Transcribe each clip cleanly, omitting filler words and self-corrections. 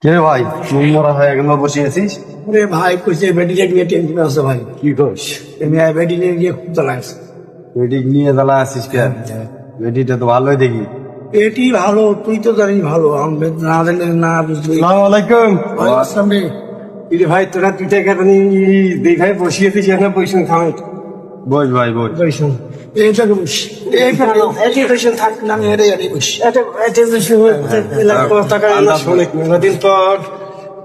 কে ভাই তুমি মরা হয়ে গেল বসে আছিস? ওরে ভাই কইছে বেডিকে নিয়ে টেনশন আছে ভাই। কি করছ? এমনি বেডি নিয়ে গিয়ে খুব জ্বালা আছে। ওয়েডিং নিয়ে জ্বালা আছিস কেন? ওয়েডিংটা তো ভালোই দেখি। এটি ভালো, তুই তো জানিস ভালো, আমি না জানলে না বুঝলি। আসসালামু আলাইকুম। সামনে ইরে ভাই তোরা দুইটা কেটনি দেখায় বসে আছিস এখানে পয়সা খাওয়াই। বস ভাই বস। পয়সা এইটা বস, এই ফেরানো এডুকেশন থাক না মেরে জানি বস। এটা এডুকেশন লাখ টাকা না শুনে দিন পর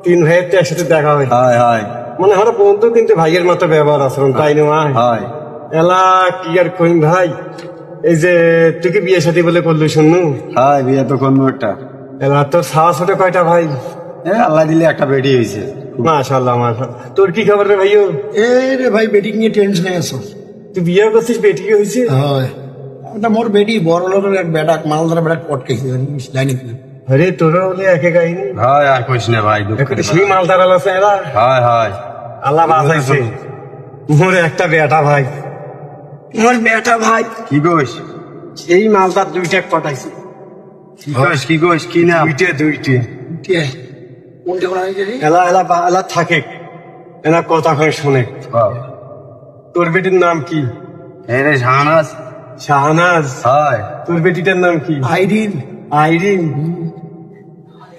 তিন ভাইয়ের তো একসাথে দেখা হয়। হাই হাই মনে হয় বন্ধু কিন্তু ভাইয়ের মতো ব্যবহার আচরণ তাই নয়। হাই এলা কি আর কইম ভাই, এই যে তুই কি বিয়ে শাদী বলে করলি শুনু, হাই বিয়ে তো করবো একটা। এলা তোর সাহস ওটা কয়টা ভাই? আল্লাহ দিলে একটা বেডি হয়েছে। মাশাআল্লাহ মাশাআল্লাহ। তোর কি খবর রে ভাইও? এই রে ভাই বেটিং নিয়ে টেনশনে আছো? তুই বিয়ে করছিস, বেটি কি হয়েছে? হয় এটা মোর বেটি বড় লোকের এক বেটাক মালদার বেটাক পটকেছে জানিস জানি কি? আরে তোরা বলে একে কাহিনী। হাই আর কইস না ভাই দুঃখ একটা সেই মালদার আছে এরা। হাই হাই আল্লাহ বাঁচাইছে। মোর একটা বেটা ভাই, মোর বেটা ভাই কি কইস? এই মালদার দুইটা পটাইছে। কি কইস কি কইস কি না? দুইটে কোনটা কোন এলা এলা এলা থাকে এলা কথা কয় শুনে। তোর বেটির নাম কি? এই রে শাহনাজ। শাহনাজ। হাই তোর বেটিটার নাম কি? আইরিন। আইরিন